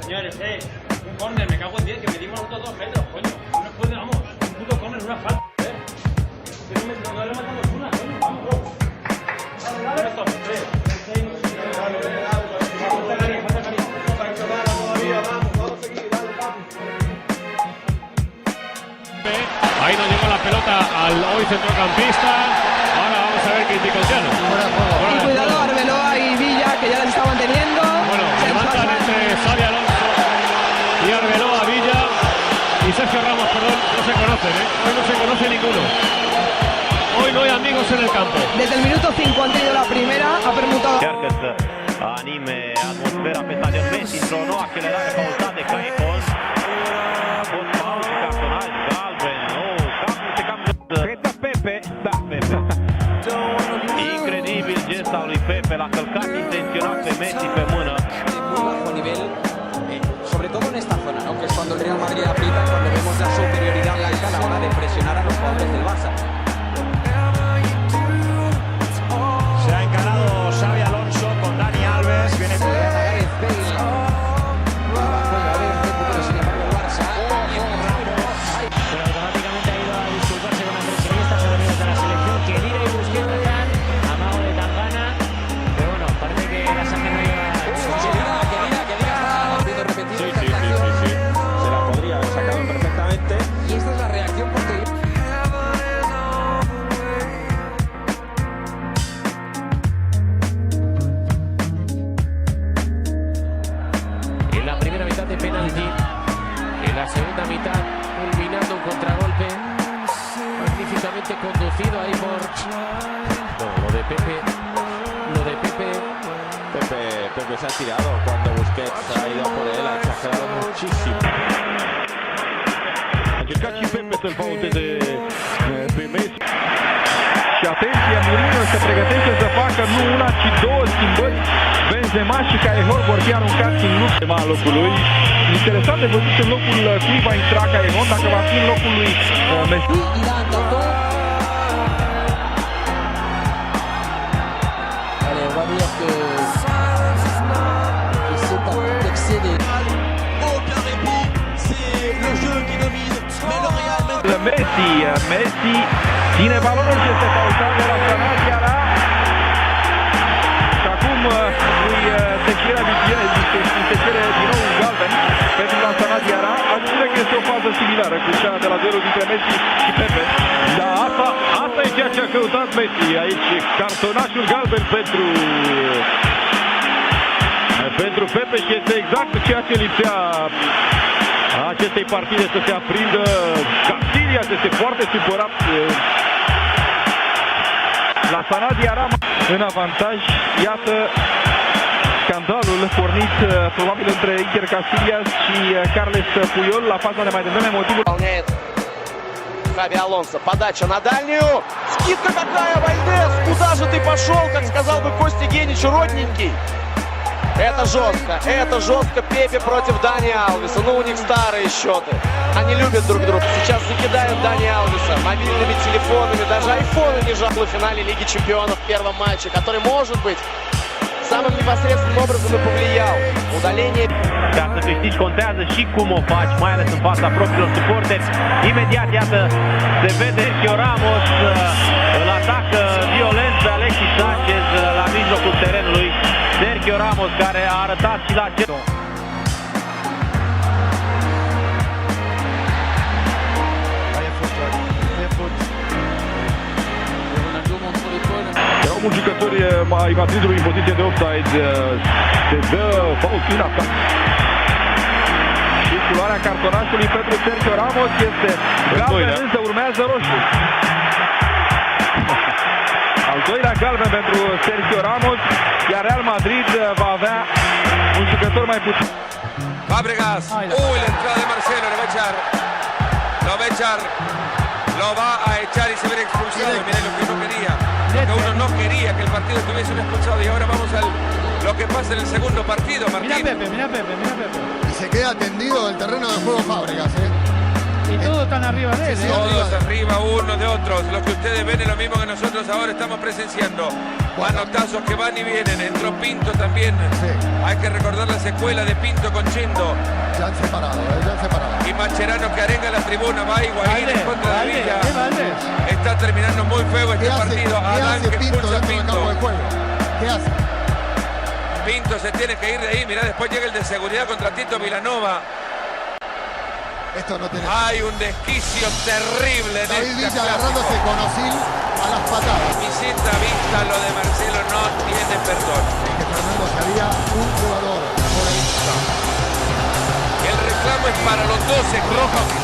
Señores, un córner, me cago en 10, que medimos los 2 metros, coño. No puede, vamos, un puto córner, una falta, Que no le matamos una, coño, vamos, bro. Dale, esto, Ahí no llegó la pelota al hoy centrocampista. Ahora vamos a ver qué indica Luciano. Y cuidado Arbeloa y Villa, que ya las estaban teniendo. Bueno, levantan entre Xavi Alonso y Arbeloa, Villa y Sergio Ramos, perdón, no se conocen, Hoy no se conoce ninguno. Hoy no hay amigos en el campo. Desde el minuto 5 han tenido la primera, ha permutado. Încearcă să anime atmosfera pe stadion Messi într-o nouă accelerare faultată de Caicos. Fost pauză, cartonaj, galben, Pepe, da, Pepe. Incredibil gest al lui Pepe, l-a călcat intenționat pe Messi pe mână. Bajo nivel, sobre todo en esta zona, ¿no? Que es cuando el Real Madrid aprieta, cuando vemos la superioridad blanca a la hora de presionar a los jugadores del Barça. Se ha encarado Xavi Alonso con Dani Alves, viene con Gareth Bale. Sin embargo, el Barça. Pero automáticamente ha ido a disculparse con Andrés Iniesta, se olvida de la selección. Kedira y Busquets están a mago de Tangana. Pero bueno, parece que la sangre no lleva. Kedira está viendo repetir esta acción. Se la podría haber sacado perfectamente. Y esta es la reacción posterior. En la primera mitad de penalti, en la segunda mitad culminando un contragolpe magníficamente conducido ahí por lo de Pepe. Pepe se ha tirado cuando Busquets ha ido por él, ha exagerado muchísimo. A încercat și Pepe să-l faulteze pe Messi. Și atenție, Mourinho se pregătește să facă nu una, ci 2 schimbări. Benzema și Caihor vor fi aruncați în luptă în locul lui. Interesant de văzut în locul cui va intra Caihor, dacă va fi în locul lui Messi. Allez, on va dire que c'est un petit excès des... Aucun répit, c'est le jeu qui domine, mais le Real Messi ține balonul și este faultat de la Sanadiara. Și acum lui se cere din nou un galben pentru la Sanadiara. Aș spune că este o fază similară cu cea de la duelul dintre Messi și Pepe. Dar asta e ceea ce a căutat Messi. Aici cartonașul galben pentru Pepe și este exact ceea ce lipsea acestei partide, să se aprindă. Casillas este foarte supărat la Sanadiara în avantaj. Iată scandalul pornit probabil între Iker Casillas și Carles Puyol la faza de mai devreme. Motivul Xavi Алонсо, подача на дальнюю, скидка какая, Вальдес, куда же ты пошел, как сказал бы Костя Генич, родненький. Это жестко, Пепе против Дани Алвеса, ну у них старые счеты, они любят друг друга, сейчас закидают Дани Алвеса мобильными телефонами, даже айфоны не жалко в финале Лиги Чемпионов в первом матче, который может быть самым непосредственным образом и повлиял. Удаление. Ca să câștigi contează și cum o faci, mai ales în fața propriilor suporteri. Imediat, iată, se vede Sergio Ramos, îl atacă violent pe Alexis Sanchez la mijlocul terenului. Sergio Ramos, care a arătat și la ce... Erau mulți jucători ai Madridului în poziție de offside. Se dă fault în atac. Și culoarea cartonașului pentru Sergio Ramos este galben, însă urmează roșu. Al doilea galben pentru Sergio Ramos, iar Real Madrid va avea un jucător mai puțin. Fábregas, uy, la entrada de Marcelo, lo va a echar, lo va a echar y se verá expulsado. Mira lo que no quería, lo que uno no quería, que el partido estuviese un expulsado. Y ahora vamos a lo que pasa en el segundo partido, Martín. Mira Pepe. Y se queda tendido el terreno de juego Fábregas, Y todos están arriba de él. Todos arriba uno de otros. Lo que ustedes ven es lo mismo que nosotros ahora estamos presenciando. Manotazos que van y vienen. Entró Pinto también. Hay que recordar la secuela de Pinto con Chendo. Ya han separado, ya han separado. Y Mascherano que arenga la tribuna. Va Higuaín en contra de Villa. Está terminando muy feo este partido. Adán que expulsa a Pinto. ¿Qué hace? Pinto se tiene que ir de ahí. Mirá, después llega el de seguridad contra Tito Vilanova. Esto no tiene... Hay un desquicio terrible en David este Villa agarrándose con Osil a las patadas. Visita vista, lo de Marcelo no tiene perdón. Que Fernando sería un jugador por ahí. El reclamo es para los 12 rojos.